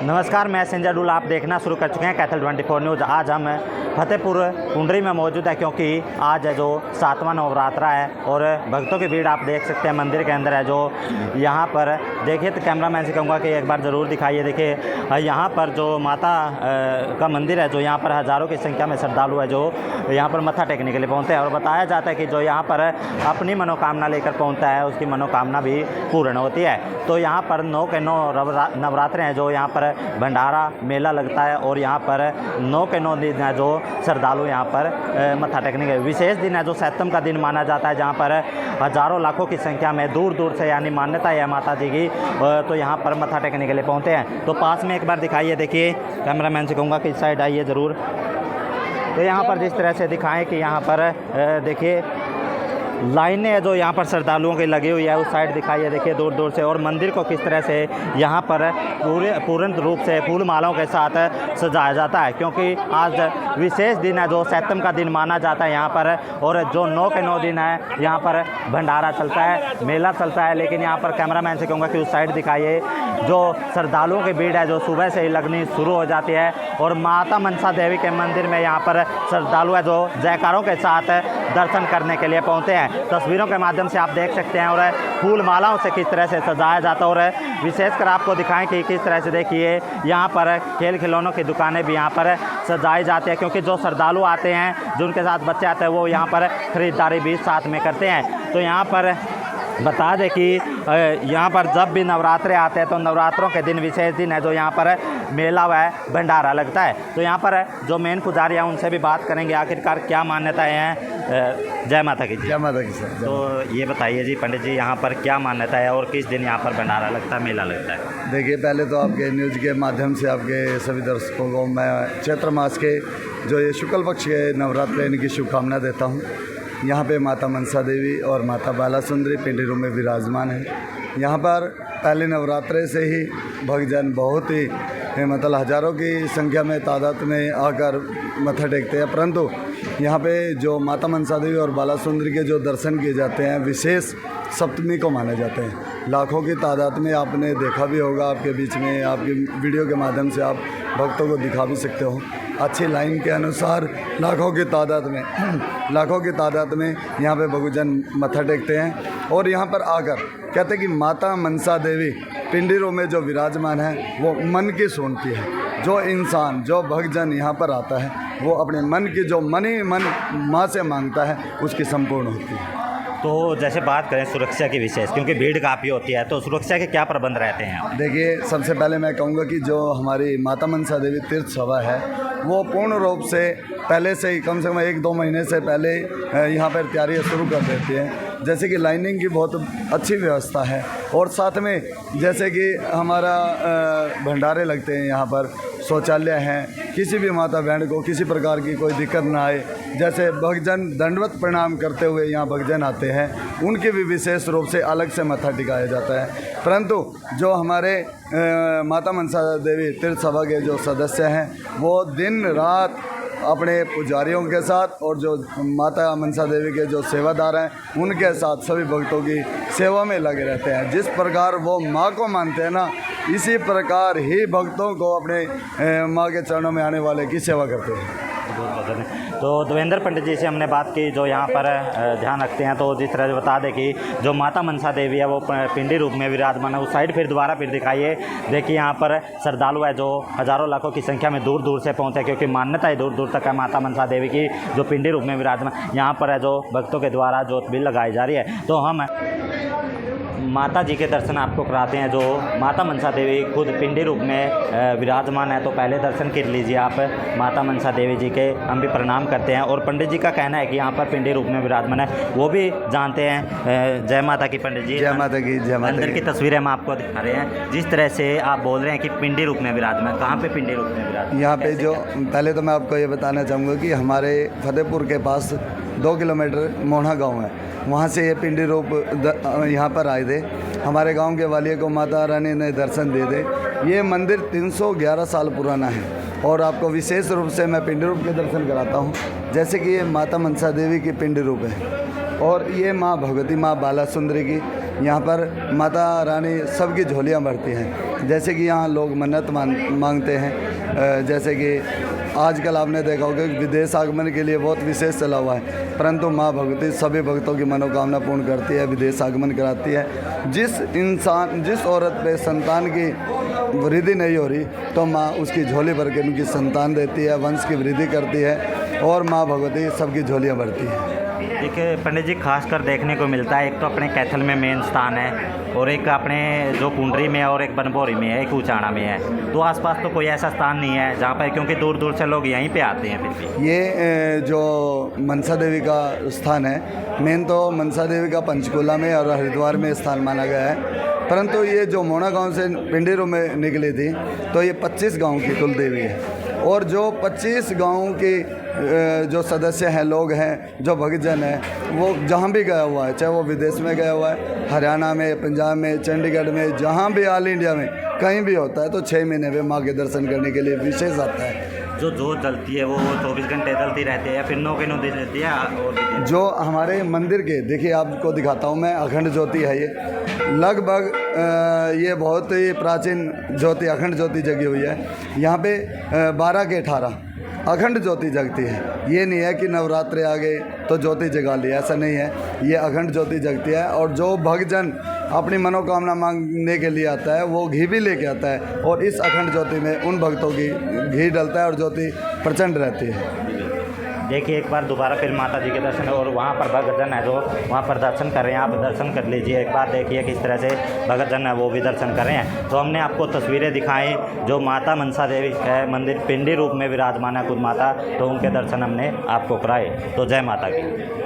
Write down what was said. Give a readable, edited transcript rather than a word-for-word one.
नमस्कार, मैं संजय डुल। आप देखना शुरू कर चुके हैं कैथल 24 न्यूज़। आज हम फतेहपुर कुंडरी में मौजूद है क्योंकि आज है जो 7वां नवरात्रा है और भक्तों की भीड़ आप देख सकते हैं मंदिर के अंदर है जो यहाँ पर। देखिए तो कैमरामैन से कहूँगा कि एक बार ज़रूर दिखाइए। देखिए यहाँ पर जो माता का मंदिर है, जो यहाँ पर हज़ारों की संख्या में श्रद्धालु है जो यहाँ पर मत्था टेकने के लिए पहुँचते हैं और बताया जाता है कि जो यहाँ पर अपनी मनोकामना लेकर पहुँचता है उसकी मनोकामना भी पूर्ण होती है। तो यहाँ पर 9 के 9 नवरात्रे हैं जो यहाँ पर भंडारा मेला लगता है और यहाँ पर 9 के 9 दिन है जो श्रद्धालु यहाँ पर मत्था टेकने के विशेष दिन है जो 7वें का दिन माना जाता है, जहाँ पर हज़ारों लाखों की संख्या में दूर दूर से यानी मान्यता है माता जी की, तो यहाँ पर मत्था टेकने के लिए पहुँचते हैं। तो पास में एक बार दिखाइए। देखिए कैमरामैन से कहूँगा कि इस साइड आइए ज़रूर। तो यहाँ पर जिस तरह से दिखाएं कि यहाँ पर देखिए लाइनें है जो यहाँ पर श्रद्धालुओं की लगी हुई है, उस साइड दिखाइए। देखिए दूर दूर से, और मंदिर को किस तरह से यहाँ पर पूर्ण रूप से फूल मालाओं के साथ सजाया जाता है क्योंकि आज विशेष दिन है जो 7वें का दिन माना जाता है यहाँ पर। और जो 9 के 9 दिन है यहाँ पर भंडारा चलता है, मेला चलता है। लेकिन यहाँ पर कैमरामैन से कहूँगा कि उस साइड दिखाइए। जो श्रद्धालुओं की भीड़ है जो सुबह से ही लगनी शुरू हो जाती है और माता मनसा देवी के मंदिर में यहाँ पर श्रद्धालु है जो जयकारों के साथ दर्शन करने के लिए पहुँचते हैं। तस्वीरों के माध्यम से आप देख सकते हैं और फूल मालाओं से किस तरह से सजाया जाता है। और विशेषकर आपको दिखाएं कि किस तरह से देखिए यहाँ पर खेल खिलौनों की दुकानें भी यहाँ पर सजाई जाती है क्योंकि जो श्रद्धालु आते हैं, जिनके साथ बच्चे आते हैं, वो यहाँ पर खरीदारी भी साथ में करते हैं। तो यहाँ पर बता दें कि यहाँ पर जब भी नवरात्रे आते हैं तो नवरात्रों के दिन विशेष दिन है जो यहाँ पर मेला व भंडारा लगता है। तो यहाँ पर जो मेन पुजारी हैं उनसे भी बात करेंगे आखिरकार क्या मान्यताएं हैं। जय माता की। जय माता की सर। तो ये बताइए जी पंडित जी, यहाँ पर क्या मान्यता है और किस दिन यहाँ पर भंडारा लगता है, मेला लगता है? देखिए, पहले तो आपके न्यूज़ के माध्यम से आपके सभी दर्शकों को मैं चैत्र मास के जो ये शुक्ल पक्ष के नवरात्रे इनकी शुभकामना देता हूँ। यहाँ पे माता मनसा देवी और माता बाला सुंदरी पिंडी रूप में विराजमान है। यहाँ पर पहले नवरात्रे से ही भक्तजन बहुत ही मतलब हज़ारों की संख्या में तादाद में आकर मत्था टेकते हैं, परंतु यहाँ पे जो माता मनसा देवी और बाला सुंदरी के जो दर्शन किए जाते हैं विशेष सप्तमी को माने जाते हैं। लाखों की तादाद में आपने देखा भी होगा, आपके बीच में आपकी वीडियो के माध्यम से आप भक्तों को दिखा भी सकते हो। अच्छी लाइन के अनुसार लाखों की तादाद में यहाँ पे भक्तजन मत्था टेकते हैं और यहाँ पर आकर कहते हैं कि माता मनसा देवी पिंडी रूप में जो विराजमान है वो मन की सुनती है। जो इंसान, जो भक्तजन यहाँ पर आता है वो अपने मन की जो मन ही मन माँ से मांगता है उसकी संपूर्ण होती है। तो जैसे बात करें सुरक्षा की विशेष, क्योंकि भीड़ काफ़ी होती है, तो सुरक्षा के क्या प्रबंध रहते हैं? देखिए, सबसे पहले मैं कहूँगा कि जो हमारी माता मनसा देवी तीर्थ सभा है वो पूर्ण रूप से पहले से ही कम से कम 1-2 महीने से पहले यहाँ पर तैयारियाँ शुरू कर देती हैं। जैसे कि लाइनिंग की बहुत अच्छी व्यवस्था है और साथ में जैसे कि हमारा भंडारे लगते हैं, यहाँ पर शौचालय हैं, किसी भी माता बहन को किसी प्रकार की कोई दिक्कत ना आए। जैसे भक्तजन दंडवत प्रणाम करते हुए यहाँ भक्तजन आते हैं, उनके भी विशेष रूप से अलग से मत्था टिकाया जाता है। परंतु जो हमारे माता मनसा देवी तीर्थ सभा के जो सदस्य हैं वो दिन रात अपने पुजारियों के साथ और जो माता मनसा देवी के जो सेवादार हैं उनके साथ सभी भक्तों की सेवा में लगे रहते हैं। जिस प्रकार वो माँ को मानते हैं ना, इसी प्रकार ही भक्तों को अपने माँ के चरणों में आने वाले की सेवा करते हैं। तो देवेंद्र पंडित जी से हमने बात की जो यहाँ पर ध्यान रखते हैं। तो जिस तरह से बता दें कि जो माता मनसा देवी है वो पिंडी रूप में विराजमान है। उस साइड फिर दोबारा फिर दिखाइए। देखिए यहाँ पर श्रद्धालु है जो हज़ारों लाखों की संख्या में दूर दूर से पहुँचे क्योंकि मान्यता है दूर दूर तक है माता मनसा देवी की जो पिंडी रूप में विराजमान यहाँ पर है जो भक्तों के द्वारा जोत भी लगाई जा रही है। तो हम माता जी के दर्शन आपको कराते हैं। जो माता मनसा देवी खुद पिंडी रूप में विराजमान है, तो पहले दर्शन कर लीजिए आप माता मनसा देवी जी के। हम भी प्रणाम करते हैं और पंडित जी का कहना है कि यहाँ पर पिंडी रूप में विराजमान है, वो भी जानते हैं। जय माता की पंडित जी। जय माता की। जय माता अंदर की तस्वीरें हम आपको दिखा रहे हैं। जिस तरह से आप बोल रहे हैं कि पिंडी रूप में विराजमान, कहाँ पे पिंडी रूप में विराजमान? यहाँ पे जो पहले तो मैं आपको ये बताना चाहूँगा कि हमारे फतेहपुर के पास 2 किलोमीटर मोहना गाँव है, वहाँ से ये पिंडी रूप यहाँ पर आए थे। हमारे गांव के वालिया को माता रानी ने दर्शन दे दे। ये मंदिर 311 साल पुराना है और आपको विशेष रूप से मैं पिंडी रूप के दर्शन कराता हूँ। जैसे कि ये माता मनसा देवी की पिंडी रूप है और ये माँ भगवती माँ बाला सुंदरी की यहाँ पर माता रानी सबकी झोलियाँ भरती हैं। जैसे कि यहाँ लोग मन्नत मांगते हैं, जैसे कि आजकल आपने देखा होगा कि विदेश आगमन के लिए बहुत विशेष चला हुआ है, परंतु माँ भगवती सभी भक्तों की मनोकामना पूर्ण करती है, विदेश आगमन कराती है। जिस औरत पे संतान की वृद्धि नहीं हो रही तो माँ उसकी झोली भर के उनकी संतान देती है, वंश की वृद्धि करती है और माँ भगवती सबकी झोलियाँ भरती है। एक पंडित जी खासकर देखने को मिलता है, एक तो अपने कैथल में मेन स्थान है और एक अपने जो कुंडरी में है और एक बनभौरी में है, एक ऊचाणा में है। तो आसपास तो कोई ऐसा स्थान नहीं है जहाँ पर, क्योंकि दूर दूर से लोग यहीं पे आते हैं। फिर भी ये जो मनसा देवी का स्थान है, मेन तो मनसा देवी का पंचकूला में और हरिद्वार में स्थान माना गया है, परंतु ये जो मोना गांव से पिंडीरों में निकली थी तो ये 25 गांव की कुल देवी है। और जो 25 गांव के जो सदस्य हैं, लोग हैं, जो भक्तजन हैं, वो जहाँ भी गया हुआ है, चाहे वो विदेश में गया हुआ है, हरियाणा में, पंजाब में, चंडीगढ़ में, जहाँ भी ऑल इंडिया में कहीं भी होता है तो 6 महीने में माँ के दर्शन करने के लिए विशेष आता है। जो जोत जलती है वो 24 घंटे जलती रहती है या फिर 9 के 9 दिन रहती है? और जो हमारे मंदिर के, देखिए आपको दिखाता हूँ मैं, अखंड ज्योति है ये। लगभग ये बहुत ही प्राचीन ज्योति, अखंड ज्योति जगी हुई है। यहाँ पे 12 के 18 अखंड ज्योति जगती है। ये नहीं है कि नवरात्रे आ गए तो ज्योति जगा ली, ऐसा नहीं है। ये अखंड ज्योति जगती है और जो भक्तजन अपनी मनोकामना मांगने के लिए आता है वो घी भी लेके आता है और इस अखंड ज्योति में उन भक्तों की घी डलता है और ज्योति प्रचंड रहती है। देखिए एक बार दोबारा फिर माता जी के दर्शन, और वहाँ पर भक्तजन है जो वहाँ पर दर्शन कर रहे हैं, आप दर्शन कर लीजिए एक बार, देखिए किस तरह से भक्तजन है वो भी दर्शन कर रहे हैं। तो हमने आपको तस्वीरें दिखाई जो माता मनसा देवी है, मंदिर पिंडी रूप में विराजमान है खुद माता, तो उनके दर्शन हमने आपको कराए। तो जय माता की।